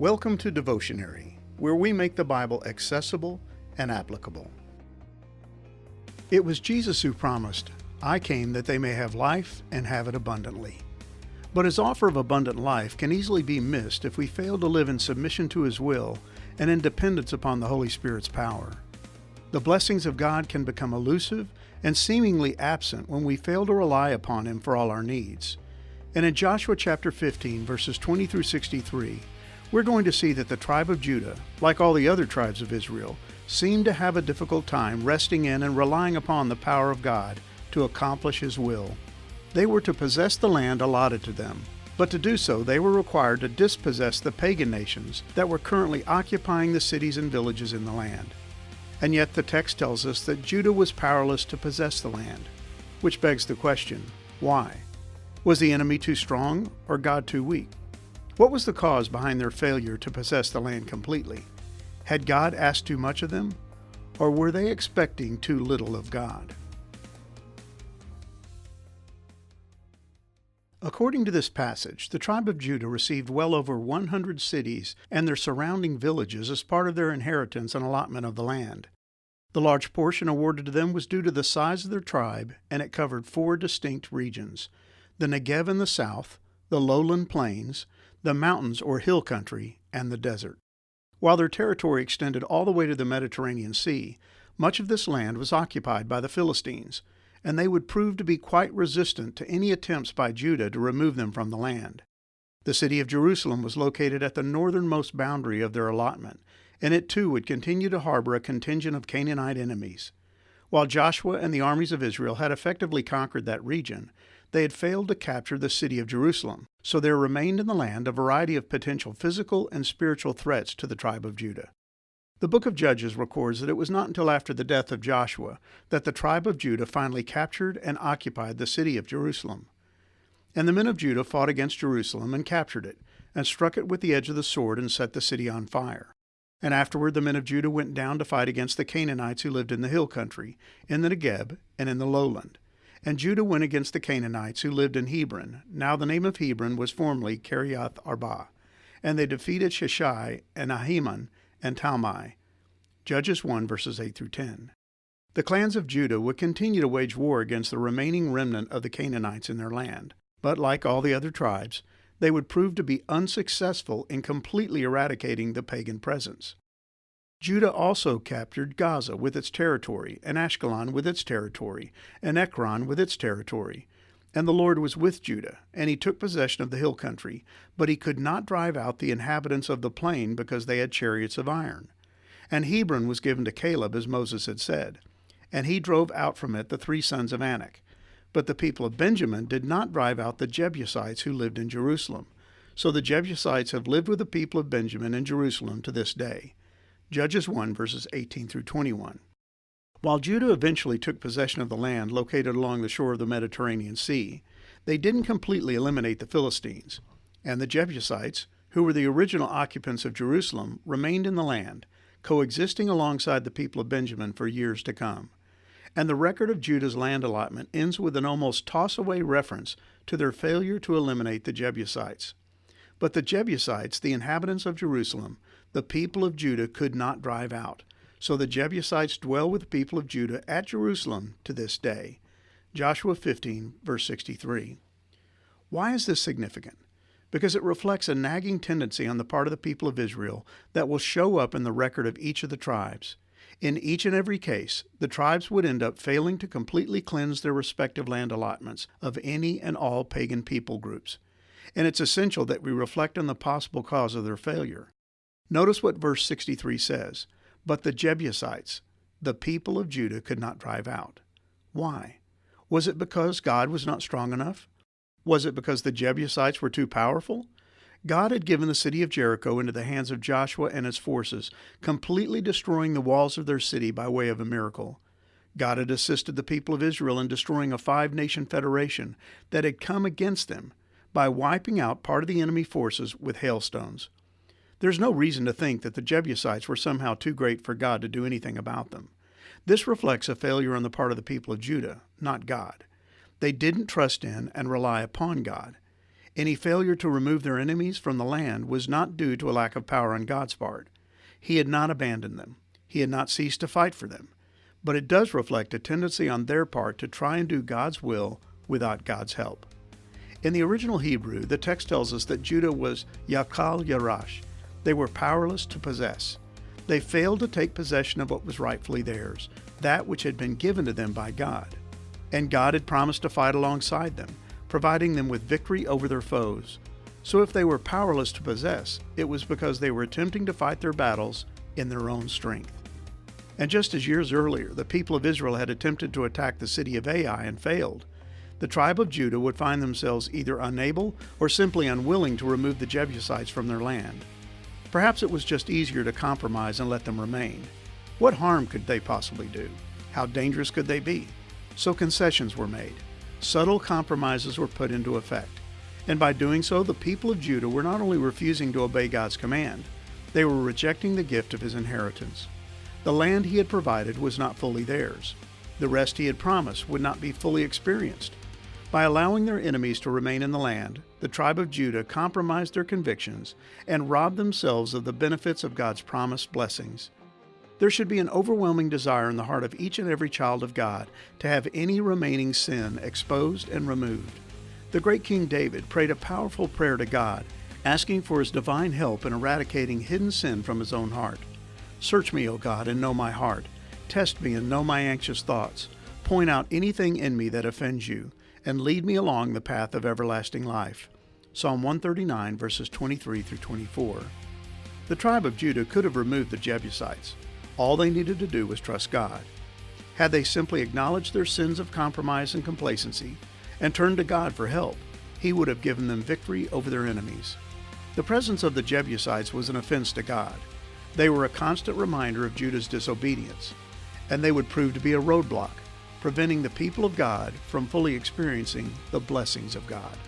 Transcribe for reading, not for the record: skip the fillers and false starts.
Welcome to Devotionary, where we make the Bible accessible and applicable. It was Jesus who promised, "I came that they may have life and have it abundantly." But his offer of abundant life can easily be missed if we fail to live in submission to his will and in dependence upon the Holy Spirit's power. The blessings of God can become elusive and seemingly absent when we fail to rely upon him for all our needs. And in Joshua chapter 15, verses 20 through 63, we're going to see that the tribe of Judah, like all the other tribes of Israel, seemed to have a difficult time resting in and relying upon the power of God to accomplish his will. They were to possess the land allotted to them, but to do so they were required to dispossess the pagan nations that were currently occupying the cities and villages in the land. And yet the text tells us that Judah was powerless to possess the land, which begs the question, why? Was the enemy too strong or God too weak? What was the cause behind their failure to possess the land completely? Had God asked too much of them, or were they expecting too little of God? According to this passage, the tribe of Judah received well over 100 cities and their surrounding villages as part of their inheritance and allotment of the land. The large portion awarded to them was due to the size of their tribe, and it covered 4 distinct regions: the Negev in the south, the lowland plains, the mountains or hill country, and the desert. While their territory extended all the way to the Mediterranean Sea, much of this land was occupied by the Philistines, and they would prove to be quite resistant to any attempts by Judah to remove them from the land. The city of Jerusalem was located at the northernmost boundary of their allotment, and it too would continue to harbor a contingent of Canaanite enemies. While Joshua and the armies of Israel had effectively conquered that region, they had failed to capture the city of Jerusalem, so there remained in the land a variety of potential physical and spiritual threats to the tribe of Judah. The book of Judges records that it was not until after the death of Joshua that the tribe of Judah finally captured and occupied the city of Jerusalem. And the men of Judah fought against Jerusalem and captured it, and struck it with the edge of the sword and set the city on fire. And afterward the men of Judah went down to fight against the Canaanites who lived in the hill country, in the Negev, and in the lowland. And Judah went against the Canaanites who lived in Hebron. Now the name of Hebron was formerly Kiriath Arba. And they defeated Sheshai and Ahiman and Talmai. Judges 1, verses 8 through 10. The clans of Judah would continue to wage war against the remaining remnant of the Canaanites in their land. But like all the other tribes, they would prove to be unsuccessful in completely eradicating the pagan presence. Judah also captured Gaza with its territory, and Ashkelon with its territory, and Ekron with its territory. And the Lord was with Judah, and he took possession of the hill country, but he could not drive out the inhabitants of the plain because they had chariots of iron. And Hebron was given to Caleb, as Moses had said, and he drove out from it the 3 sons of Anak. But the people of Benjamin did not drive out the Jebusites who lived in Jerusalem. So the Jebusites have lived with the people of Benjamin in Jerusalem to this day. Judges 1, verses 18 through 21. While Judah eventually took possession of the land located along the shore of the Mediterranean Sea, they didn't completely eliminate the Philistines, and the Jebusites, who were the original occupants of Jerusalem, remained in the land, coexisting alongside the people of Benjamin for years to come. And the record of Judah's land allotment ends with an almost toss-away reference to their failure to eliminate the Jebusites. But the Jebusites, the inhabitants of Jerusalem, the people of Judah could not drive out. So the Jebusites dwell with the people of Judah at Jerusalem to this day. Joshua 15, verse 63. Why is this significant? Because it reflects a nagging tendency on the part of the people of Israel that will show up in the record of each of the tribes. In each and every case, the tribes would end up failing to completely cleanse their respective land allotments of any and all pagan people groups. And it's essential that we reflect on the possible cause of their failure. Notice what verse 63 says, "But the Jebusites, the people of Judah, could not drive out." Why? Was it because God was not strong enough? Was it because the Jebusites were too powerful? God had given the city of Jericho into the hands of Joshua and his forces, completely destroying the walls of their city by way of a miracle. God had assisted the people of Israel in destroying a 5-nation federation that had come against them by wiping out part of the enemy forces with hailstones. There's no reason to think that the Jebusites were somehow too great for God to do anything about them. This reflects a failure on the part of the people of Judah, not God. They didn't trust in and rely upon God. Any failure to remove their enemies from the land was not due to a lack of power on God's part. He had not abandoned them. He had not ceased to fight for them. But it does reflect a tendency on their part to try and do God's will without God's help. In the original Hebrew, the text tells us that Judah was Yakal Yarash. They were powerless to possess. They failed to take possession of what was rightfully theirs, that which had been given to them by God. And God had promised to fight alongside them, providing them with victory over their foes. So if they were powerless to possess, it was because they were attempting to fight their battles in their own strength. And just as years earlier, the people of Israel had attempted to attack the city of Ai and failed, the tribe of Judah would find themselves either unable or simply unwilling to remove the Jebusites from their land. Perhaps it was just easier to compromise and let them remain. What harm could they possibly do? How dangerous could they be? So concessions were made. Subtle compromises were put into effect. And by doing so, the people of Judah were not only refusing to obey God's command, they were rejecting the gift of his inheritance. The land he had provided was not fully theirs. The rest he had promised would not be fully experienced. By allowing their enemies to remain in the land, the tribe of Judah compromised their convictions and robbed themselves of the benefits of God's promised blessings. There should be an overwhelming desire in the heart of each and every child of God to have any remaining sin exposed and removed. The great King David prayed a powerful prayer to God, asking for his divine help in eradicating hidden sin from his own heart. Search me, O God, and know my heart. Test me and know my anxious thoughts. Point out anything in me that offends you, and lead me along the path of everlasting life. Psalm 139, verses 23 through 24. The tribe of Judah could have removed the Jebusites. All they needed to do was trust God. Had they simply acknowledged their sins of compromise and complacency and turned to God for help, he would have given them victory over their enemies. The presence of the Jebusites was an offense to God. They were a constant reminder of Judah's disobedience, and they would prove to be a roadblock, preventing the people of God from fully experiencing the blessings of God.